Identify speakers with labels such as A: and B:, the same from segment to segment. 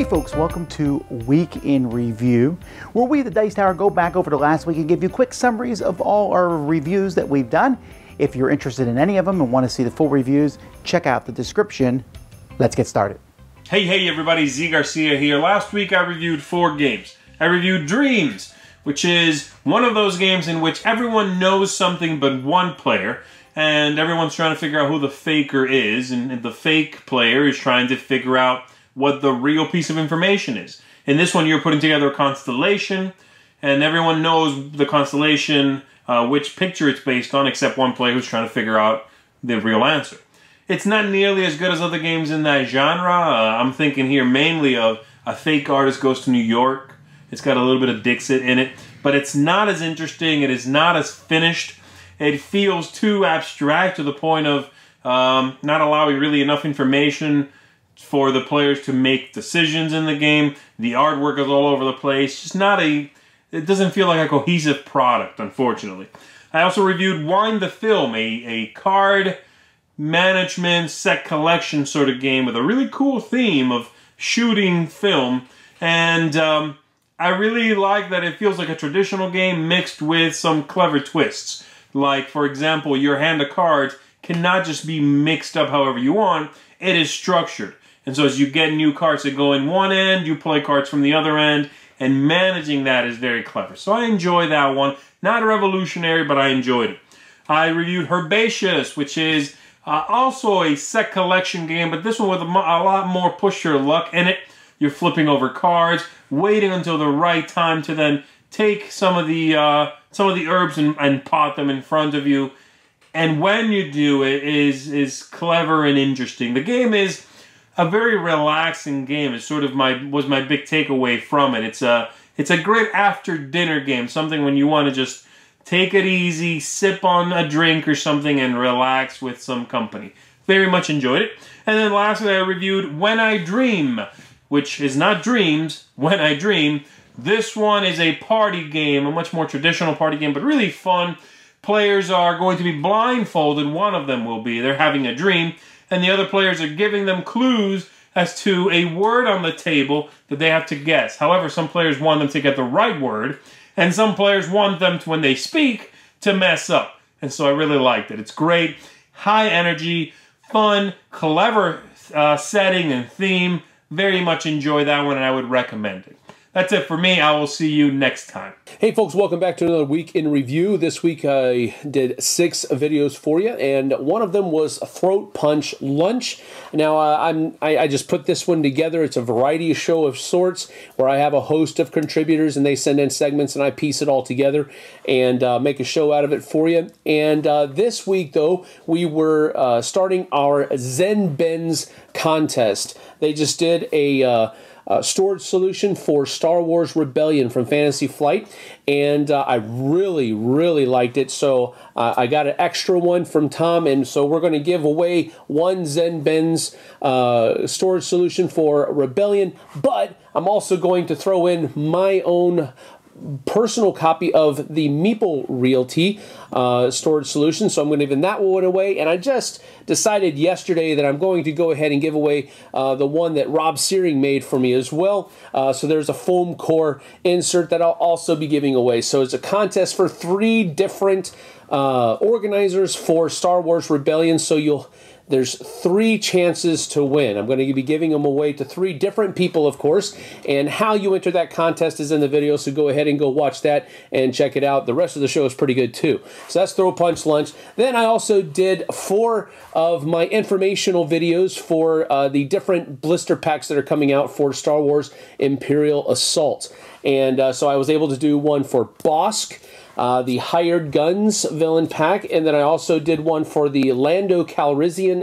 A: folks, welcome to Week in Review, where we, the Dice Tower, go back over the last week and give you quick summaries of all our reviews that we've done. If you're interested in any of them and want to see the full reviews, check out the description. Let's get started.
B: Hey everybody, Z Garcia here. Last week I reviewed 4 games. I reviewed Dreams, which is one of those games in which everyone knows something but one player, and everyone's trying to figure out who the faker is, and the fake player is trying to figure out what the real piece of information is. In this one, you're putting together a constellation, and everyone knows the constellation, which picture it's based on, except one player who's trying to figure out the real answer. It's not nearly as good as other games in that genre. I'm thinking here mainly of A Fake Artist Goes to New York. It's got a little bit of Dixit in it, but it's not as interesting. It is not as finished. It feels too abstract to the point of not allowing really enough information for the players to make decisions in the game. The artwork is all over the place. Just not it doesn't feel like a cohesive product, unfortunately. I also reviewed Wind the Film, a card management set collection sort of game with a really cool theme of shooting film. And I really like that it feels like a traditional game mixed with some clever twists. Like, for example, your hand of cards cannot just be mixed up however you want. It is structured. And so as you get new cards that go in one end, you play cards from the other end, and managing that is very clever. So I enjoy that one. Not revolutionary, but I enjoyed it. I reviewed Herbaceous, which is also a set collection game, but this one with a lot more push your luck in it. You're flipping over cards, waiting until the right time to then take some of the herbs and pot them in front of you. And when you do it is clever and interesting. The game is a very relaxing game. It's sort of was my big takeaway from it. It's a great after dinner game, something when you want to just take it easy, sip on a drink or something, and relax with some company. Very much enjoyed it. And then lastly, I reviewed When I Dream, which is not Dreams, When I Dream. This one is a party game, a much more traditional party game, but really fun. Players are going to be blindfolded. One of them will be. They're having a dream, and the other players are giving them clues as to a word on the table that they have to guess. However, some players want them to get the right word, and some players want them to, when they speak, to mess up. And so I really liked it. It's great, high energy, fun, clever setting and theme. Very much enjoy that one, and I would recommend it. That's it for me. I will see you next time.
C: Hey folks, welcome back to another Week in Review. This week I did 6 videos for you, and one of them was Throat Punch Lunch. Now I just put this one together. It's a variety show of sorts where I have a host of contributors and they send in segments and I piece it all together and make a show out of it for you. And this week though, we were starting our Zen Bens contest. They just did a storage solution for Star Wars Rebellion from Fantasy Flight, and I really liked it, so I got an extra one from Tom, and so we're going to give away one Zen Bens storage solution for Rebellion, but I'm also going to throw in my own personal copy of the Meeple Realty storage solution, so I'm going to give that one away. And I just decided yesterday that I'm going to go ahead and give away the one that Rob Searing made for me as well. So there's a foam core insert that I'll also be giving away. So it's a contest for 3 different organizers for Star Wars Rebellion. So there's 3 chances to win. I'm going to be giving them away to 3 different people, of course, and how you enter that contest is in the video, so go ahead and go watch that and check it out. The rest of the show is pretty good too. So that's Throat Punch Lunch. Then I also did 4 of my informational videos for the different blister packs that are coming out for Star Wars Imperial Assault. And so I was able to do one for Bossk, the Hired Guns villain pack, and then I also did one for the Lando Calrissian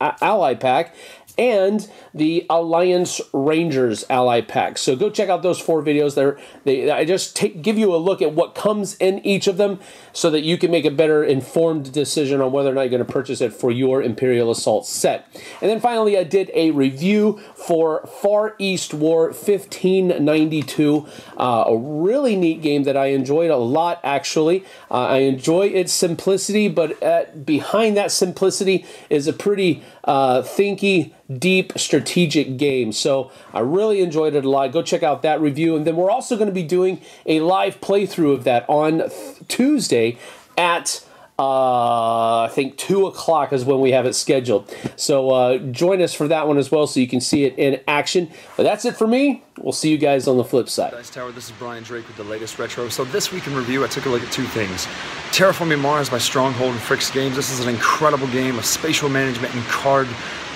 C: ally pack, and the Alliance Rangers ally pack. So go check out those 4 videos. I just give you a look at what comes in each of them so that you can make a better informed decision on whether or not you're going to purchase it for your Imperial Assault set. And then finally, I did a review for Far East War 1592, a really neat game that I enjoyed a lot, actually. I enjoy its simplicity, but behind that simplicity is a pretty thinky deep strategic game. So I really enjoyed it a lot. Go check out that review. And then we're also going to be doing a live playthrough of that on Tuesday at I think 2 o'clock is when we have it scheduled. So join us for that one as well so you can see it in action. But that's it for me. We'll see you guys on the flip side.
D: Dice Tower, this is Brian Drake with the latest retro. So this week in review, I took a look at 2 things. Terraforming Mars by Stronghold and Fricks Games. This is an incredible game of spatial management and card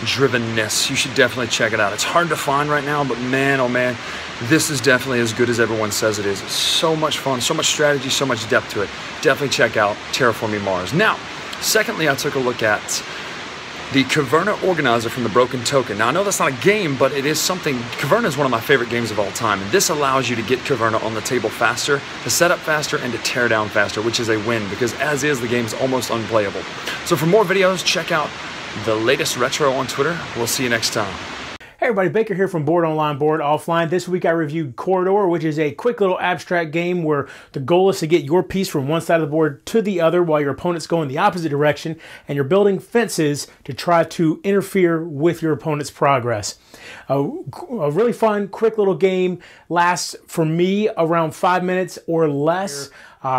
D: drivenness. You should definitely check it out. It's hard to find right now, but man, oh man, this is definitely as good as everyone says it is. It's so much fun, so much strategy, so much depth to it. Definitely check out Terraforming Mars. Now, secondly, I took a look at the Caverna Organizer from the Broken Token. Now, I know that's not a game, but it is something. Caverna is one of my favorite games of all time, and this allows you to get Caverna on the table faster, to set up faster, and to tear down faster, which is a win, because as is, the game is almost unplayable. So for more videos, check out the latest retro on Twitter. We'll see you next time.
E: Hey everybody, Baker here from Board Online, Board Offline. This week I reviewed Corridor, which is a quick little abstract game where the goal is to get your piece from one side of the board to the other while your opponents go in the opposite direction, and you're building fences to try to interfere with your opponent's progress. A really fun, quick little game. Lasts, for me, around 5 minutes or less.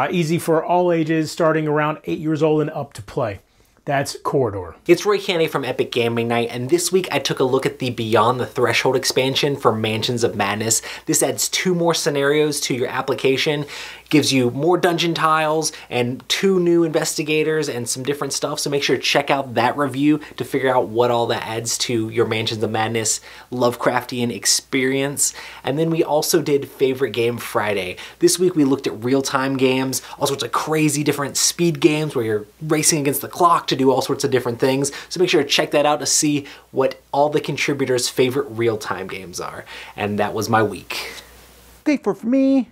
E: Easy for all ages, starting around 8 years old and up to play. That's Corridor.
F: It's Roy Candy from Epic Gaming Night, and this week I took a look at the Beyond the Threshold expansion for Mansions of Madness. This adds 2 more scenarios to your application, gives you more dungeon tiles and 2 new investigators and some different stuff, so make sure to check out that review to figure out what all that adds to your Mansions of Madness Lovecraftian experience. And then we also did Favorite Game Friday. This week we looked at real-time games, all sorts of crazy different speed games where you're racing against the clock to do all sorts of different things, so make sure to check that out to see what all the contributors' favorite real-time games are. And that was my week.
A: Okay, for me,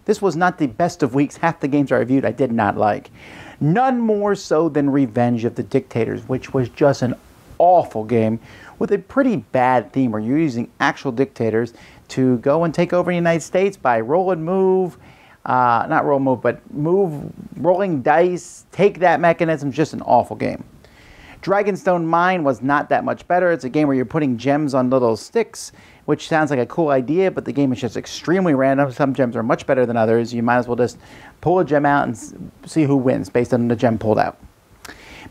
A: this was not the best of weeks. Half the games I reviewed I did not like. None more so than Revenge of the Dictators, which was just an awful game with a pretty bad theme where you're using actual dictators to go and take over the United States by roll and move. Not roll and move, but rolling dice, take that mechanism. Just an awful game. Dragonstone Mine was not that much better. It's a game where you're putting gems on little sticks, which sounds like a cool idea, but the game is just extremely random. Some gems are much better than others. You might as well just pull a gem out and see who wins based on the gem pulled out.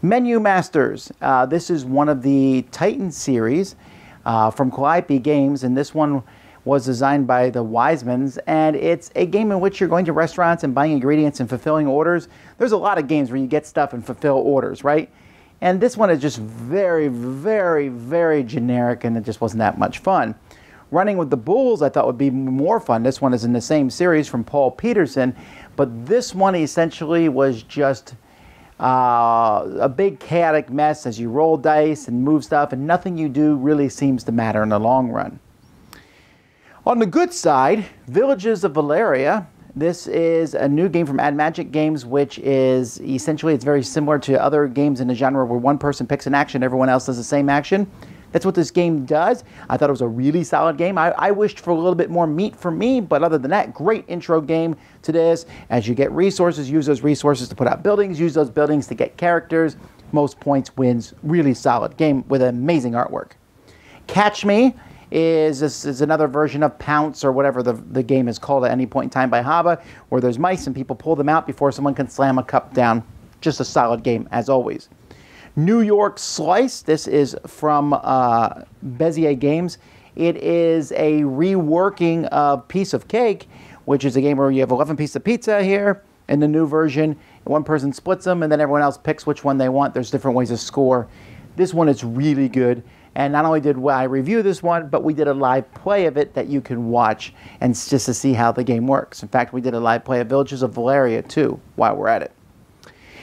A: Menu Masters. This is one of the Titan series from Calliope Games, and this one was designed by the Wisemans, and it's a game in which you're going to restaurants and buying ingredients and fulfilling orders. There's a lot of games where you get stuff and fulfill orders, right? And this one is just very, very, very generic, and it just wasn't that much fun. Running with the Bulls I thought would be more fun. This one is in the same series from Paul Peterson, but this one essentially was just a big chaotic mess as you roll dice and move stuff, and nothing you do really seems to matter in the long run. On the good side, Villages of Valeria. This is a new game from AdMagic Games, which is essentially, it's very similar to other games in the genre where one person picks an action, everyone else does the same action. That's what this game does. I thought it was a really solid game. I wished for a little bit more meat for me, but other than that, great intro game to this. As you get resources, use those resources to put out buildings, use those buildings to get characters. Most points wins. Really solid game with amazing artwork. Catch Me is another version of Pounce, or whatever the game is called at any point in time by Haba, where there's mice and people pull them out before someone can slam a cup down. Just a solid game, as always. New York Slice. This is from Bezier Games. It is a reworking of Piece of Cake, which is a game where you have 11 pieces of pizza here in the new version. One person splits them, and then everyone else picks which one they want. There's different ways to score. This one is really good. And not only did I review this one, but we did a live play of it that you can watch and just to see how the game works. In fact, we did a live play of Villages of Valeria too, while we're at it.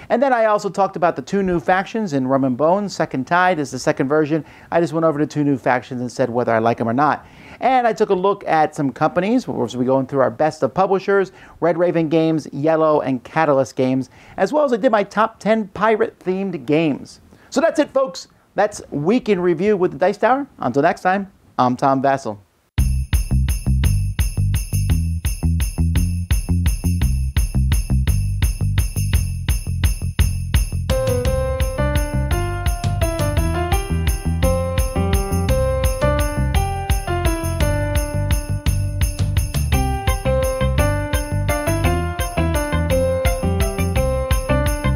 A: And then I also talked about the 2 new factions in Rum and Bones. Second Tide is the second version. I just went over the 2 new factions and said whether I like them or not. And I took a look at some companies, as we going through our best of publishers, Red Raven Games, Yellow, and Catalyst Games, as well as I did my top 10 pirate-themed games. So that's it, folks. That's Week in Review with the Dice Tower. Until next time, I'm Tom Vasel.